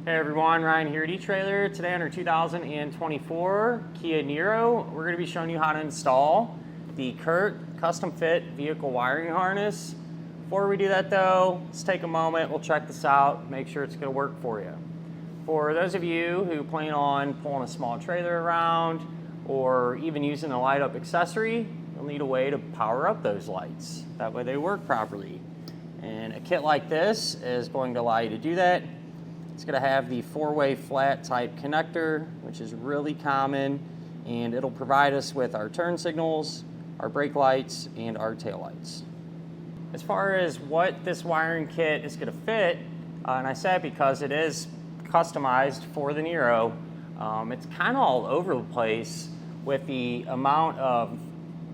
Hey everyone, Ryan here at eTrailer. Today on our 2024 Kia Niro, we're going to be showing you how to install the Curt custom fit vehicle wiring harness. Before we do that though, let's take a moment, we'll check this out, make sure it's going to work for you. For those of you who plan on pulling a small trailer around or even using a light up accessory, you'll need a way to power up those lights. That way they work properly. And a kit like this is going to allow you to do that. It's going to have the 4-way flat type connector, which is really common, and it'll provide us with our turn signals, our brake lights, and our tail lights. As far as what this wiring kit is going to fit, and I say it because it is customized for the Niro, it's kind of all over the place with the amount of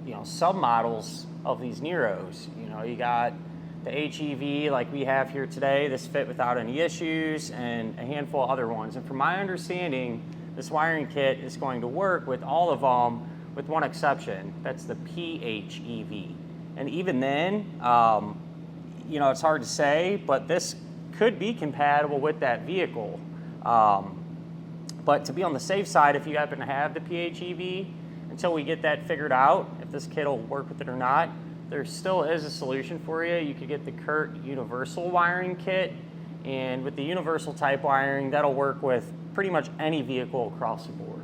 submodels of these Niros. You got the HEV like we have here today, this fit without any issues, and a handful of other ones. And from my understanding, this wiring kit is going to work with all of them with one exception. That's the PHEV. And even then, it's hard to say, but this could be compatible with that vehicle. But to be on the safe side, if you happen to have the PHEV, until we get that figured out, if this kit will work with it or not, there still is a solution for you. You could get the Curt universal wiring kit, and with the universal type wiring, that'll work with pretty much any vehicle across the board.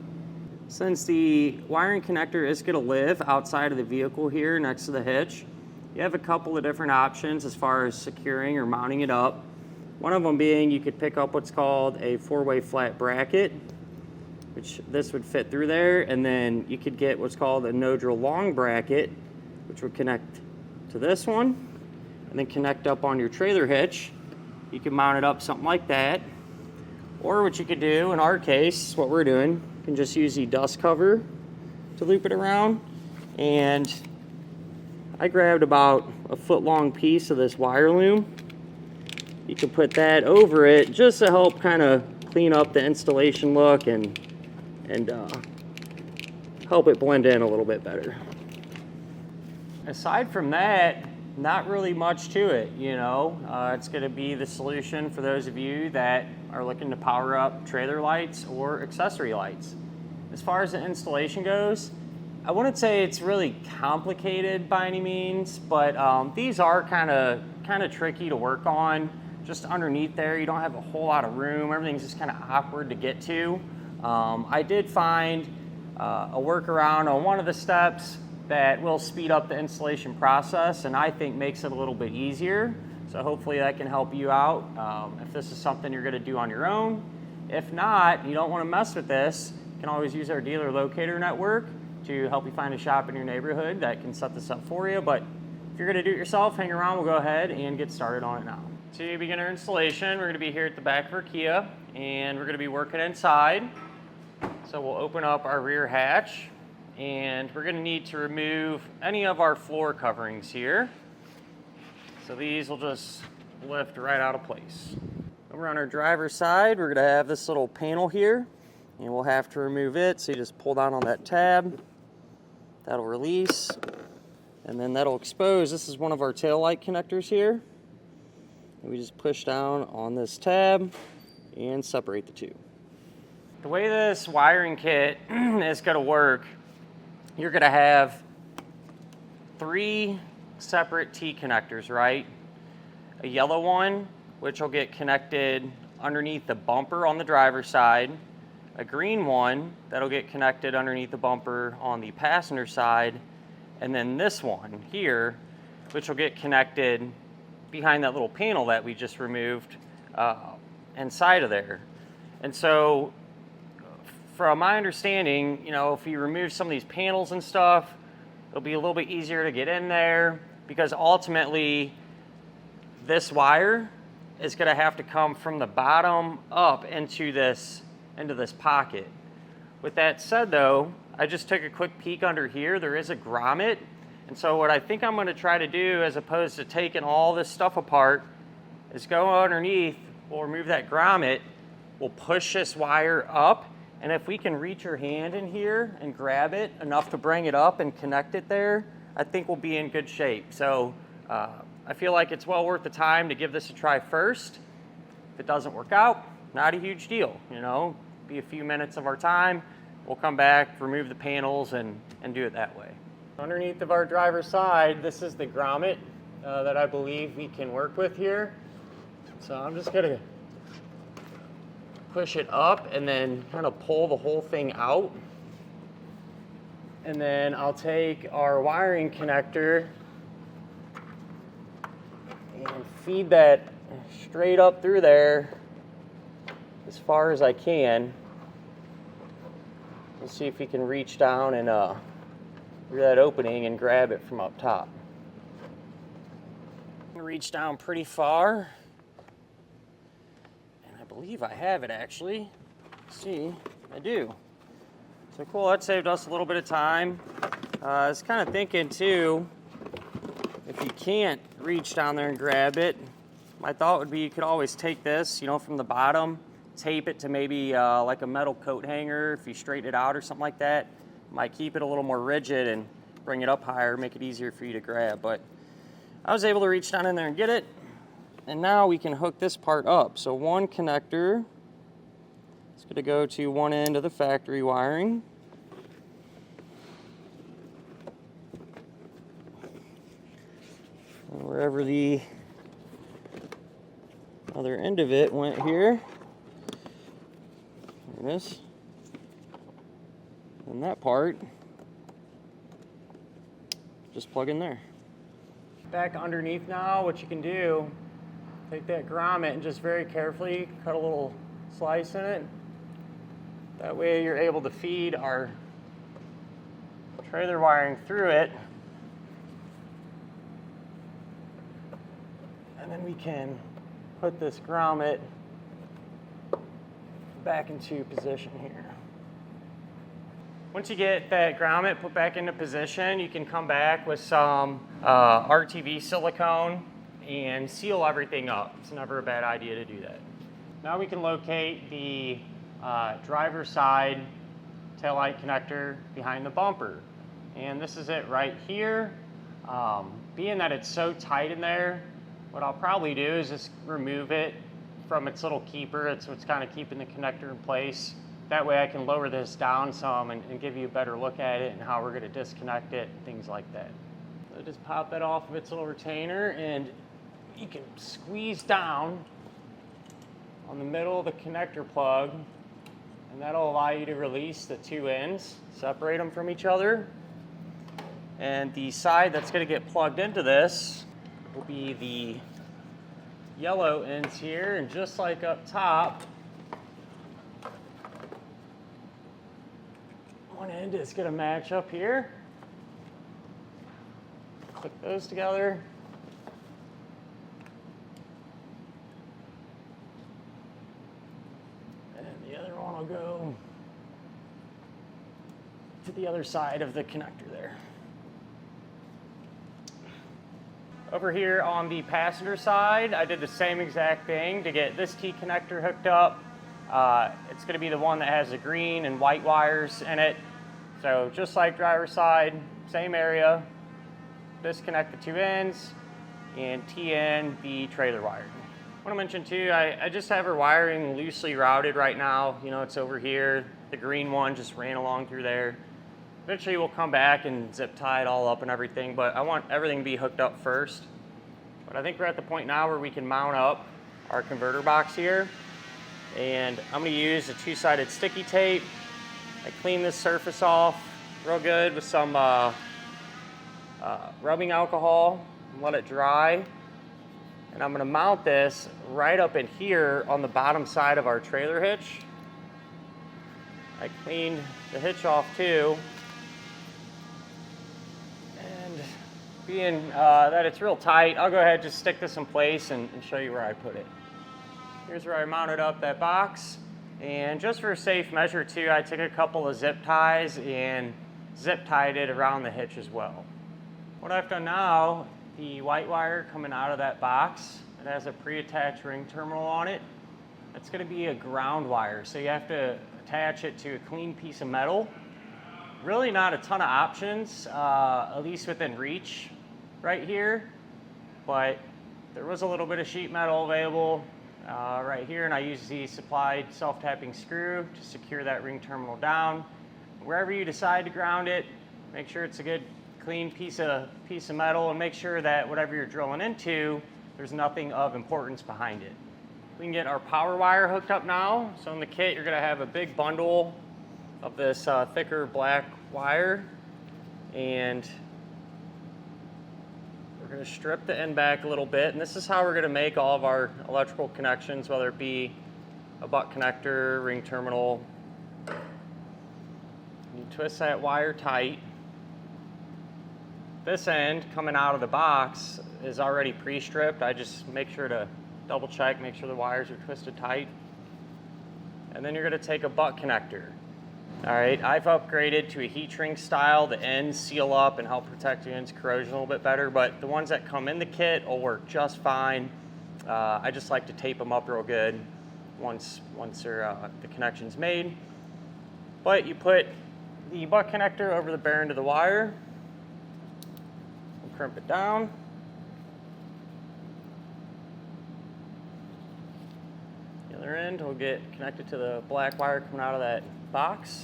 Since the wiring connector is going to live outside of the vehicle here next to the hitch, you have a couple of different options as far as securing or mounting it up. One of them being you could pick up what's called a 4-way flat bracket, which this would fit through there, and then you could get what's called a no-drill long bracket, which would connect to this one and then connect up on your trailer hitch. You can mount it up something like that. Or what you could do, in our case, what we're doing, you can just use the dust cover to loop it around. And I grabbed about a foot-long piece of this wire loom. You can put that over it just to help kind of clean up the installation look and help it blend in a little bit better. Aside from that, not really much to it, It's going to be the solution for those of you that are looking to power up trailer lights or accessory lights. As far as the installation goes, I wouldn't say it's really complicated by any means, but these are kind of tricky to work on. Just underneath there, you don't have a whole lot of room. Everything's just kind of awkward to get to. I did find a workaround on one of the steps that will speed up the installation process and I think makes it a little bit easier. So hopefully that can help you out if this is something you're going to do on your own. If not, you don't want to mess with this, you can always use our dealer locator network to help you find a shop in your neighborhood that can set this up for you. But if you're going to do it yourself, hang around, we'll go ahead and get started on it now. To begin our installation, we're going to be here at the back of our Kia and we're going to be working inside. So we'll open up our rear hatch, and we're going to need to remove any of our floor coverings here. So these will just lift right out of place. Over on our driver's side, we're going to have this little panel here, and we'll have to remove it. So you just pull down on that tab, that'll release, and then that'll expose. This is one of our tail light connectors here. And we just push down on this tab and separate the two. The way this wiring kit is going to work, you're going to have 3 separate T connectors, right? A yellow one, which will get connected underneath the bumper on the driver's side. A green one that'll get connected underneath the bumper on the passenger side. And then this one here, which will get connected behind that little panel that we just removed inside of there. And so from my understanding, if you remove some of these panels and stuff, it'll be a little bit easier to get in there because ultimately this wire is going to have to come from the bottom up into this pocket. With that said though, I just took a quick peek under here. There is a grommet. And so what I think I'm going to try to do, as opposed to taking all this stuff apart, is go underneath, we'll remove that grommet, we'll push this wire up, and if we can reach your hand in here and grab it enough to bring it up and connect it there, I think we'll be in good shape. So I feel like it's well worth the time to give this a try first. If it doesn't work out, not a huge deal, you know, be a few minutes of our time. We'll come back, remove the panels, and do it that way. Underneath of our driver's side, this is the grommet that I believe we can work with here. So I'm just gonna push it up and then kind of pull the whole thing out. And then I'll take our wiring connector and feed that straight up through there as far as I can. We'll see if we can reach down and through that opening and grab it from up top. I'm gonna reach down pretty far, and I believe I have it actually. Let's see, I do. So cool, that saved us a little bit of time. I was kind of thinking too, if you can't reach down there and grab it, my thought would be you could always take this, you know, from the bottom, tape it to maybe like a metal coat hanger if you straighten it out or something like that. Might keep it a little more rigid and bring it up higher, make it easier for you to grab. But I was able to reach down in there and get it. And now we can hook this part up. So one connector is going to go to one end of the factory wiring. And wherever the other end of it went here. There it is. And that part, just plug in there. Back underneath now, what you can do, take that grommet and just very carefully cut a little slice in it. That way you're able to feed our trailer wiring through it. And then we can put this grommet back into position here. Once you get that grommet put back into position, you can come back with some RTV silicone and seal everything up. It's never a bad idea to do that. Now we can locate the driver's side taillight connector behind the bumper. And this is it right here. Being that it's so tight in there, what I'll probably do is just remove it from its little keeper. It's what's kind of keeping the connector in place. That way I can lower this down some and give you a better look at it and how we're going to disconnect it and things like that. So just pop that off of its little retainer and you can squeeze down on the middle of the connector plug, and that'll allow you to release the two ends, separate them from each other. And the side that's going to get plugged into this will be the yellow ends here, and just like up top, one end is going to match up here. Click those together. And the other one will go to the other side of the connector there. Over here on the passenger side, I did the same exact thing to get this T connector hooked up. It's going to be the one that has the green and white wires in it. So just like driver's side, same area, disconnect the two ends and tee in the trailer wire. I want to mention too, I just have her wiring loosely routed right now. You know, it's over here. The green one just ran along through there. Eventually we'll come back and zip tie it all up and everything, but I want everything to be hooked up first. But I think we're at the point now where we can mount up our converter box here. And I'm going to use a two-sided sticky tape. I clean this surface off real good with some rubbing alcohol and let it dry. And I'm going to mount this right up in here on the bottom side of our trailer hitch. I cleaned the hitch off too. And being that it's real tight, I'll go ahead and just stick this in place and show you where I put it. Here's where I mounted up that box. And just for a safe measure too, I took a couple of zip ties and zip tied it around the hitch as well. What I've done now, the white wire coming out of that box, it has a pre-attached ring terminal on it. It's going to be a ground wire, so you have to attach it to a clean piece of metal. Really not a ton of options, at least within reach right here, but there was a little bit of sheet metal available. right here, and I use the supplied self-tapping screw to secure that ring terminal down. Wherever you decide to ground it, make sure it's a good clean piece of metal, and make sure that whatever you're drilling into, there's nothing of importance behind it. We can get our power wire hooked up now. So in the kit, you're gonna have a big bundle of this thicker black wire, and we're gonna strip the end back a little bit, and this is how we're gonna make all of our electrical connections, whether it be a butt connector, ring terminal. You twist that wire tight. This end coming out of the box is already pre-stripped. I just make sure to double check, make sure the wires are twisted tight. And then you're gonna take a butt connector. All right, I've upgraded to a heat shrink style. The ends seal up and help protect against corrosion a little bit better, but the ones that come in the kit will work just fine. I just like to tape them up real good once the connection's made. But you put the butt connector over the bare end of the wire, and crimp it down. The other end will get connected to the black wire coming out of that box.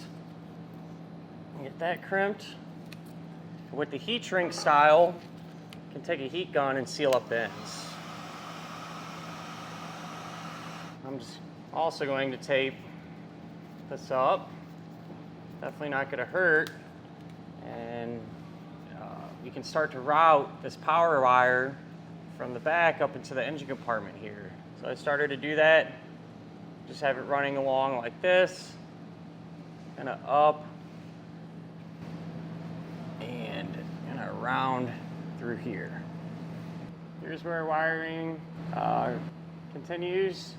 Get that crimped. With the heat shrink style, you can take a heat gun and seal up the ends. I'm just also going to tape this up. Definitely not going to hurt. And you can start to route this power wire from the back up into the engine compartment here. So I started to do that. Just have it running along like this, kind of up and kind of around through here. Here's where wiring continues.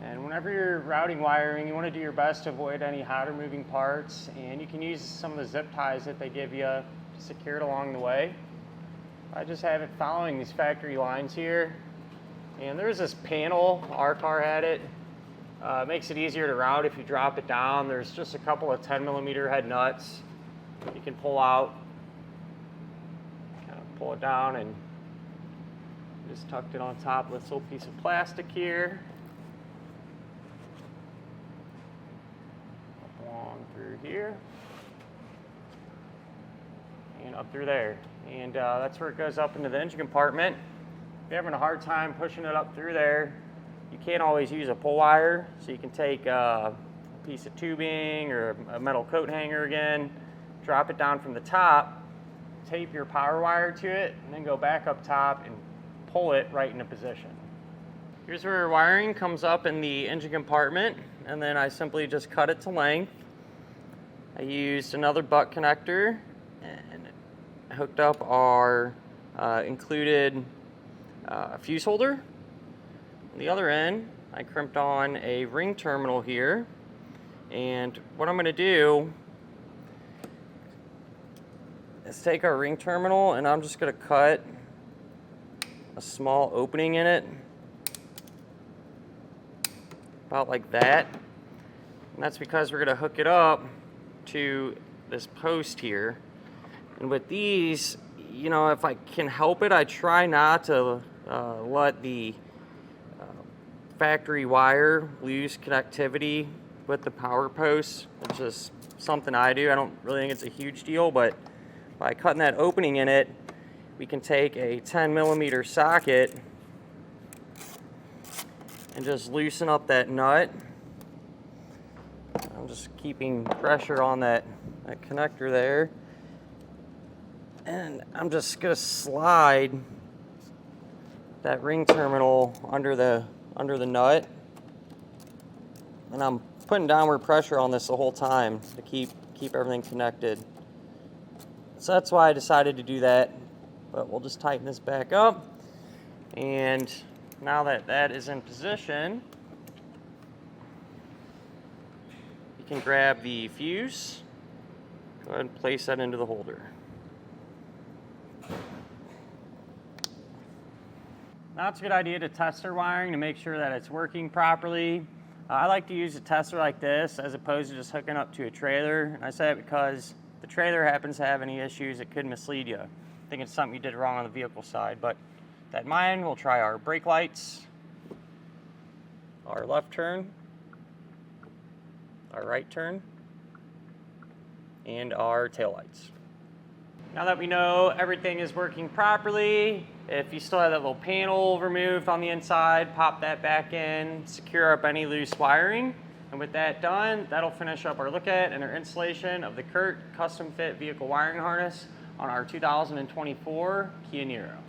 And whenever you're routing wiring, you want to do your best to avoid any hotter moving parts, and you can use some of the zip ties that they give you to secure it along the way. I just have it following these factory lines here. And there's this panel, our car had it. It makes it easier to route if you drop it down. There's just a couple of 10mm head nuts you can pull out. Kind of pull it down, and just tucked it on top of this little piece of plastic here. Up along through here. And up through there. And that's where it goes up into the engine compartment. If you're having a hard time pushing it up through there, you can't always use a pull wire, so you can take a piece of tubing or a metal coat hanger again, drop it down from the top, tape your power wire to it, and then go back up top and pull it right into position. Here's where your wiring comes up in the engine compartment, and then I simply just cut it to length. I used another butt connector and hooked up our included fuse holder. On the other end, I crimped on a ring terminal here, and what I'm going to do is take our ring terminal, and I'm just going to cut a small opening in it, about like that, and that's because we're going to hook it up to this post here. And with these, you know, if I can help it, I try not to let the factory wire lose connectivity with the power posts. It's just something I do. I don't really think it's a huge deal, but by cutting that opening in it, we can take a 10mm socket and just loosen up that nut. I'm just keeping pressure on that connector there. And I'm just gonna slide that ring terminal under the nut, and I'm putting downward pressure on this the whole time to keep everything connected. So that's why I decided to do that, but we'll just tighten this back up. And now that that is in position, you can grab the fuse, go ahead and place that into the holder. Now it's a good idea to test our wiring to make sure that it's working properly. I like to use a tester like this as opposed to just hooking up to a trailer. And I say it because if the trailer happens to have any issues, it could mislead you. I think it's something you did wrong on the vehicle side. But that in mind, we'll try our brake lights. our left turn, our right turn, and our taillights. Now that we know everything is working properly, if you still have that little panel removed on the inside, pop that back in, secure up any loose wiring. And with that done, that'll finish up our look at and our installation of the Curt custom fit vehicle wiring harness on our 2024 Kia Niro.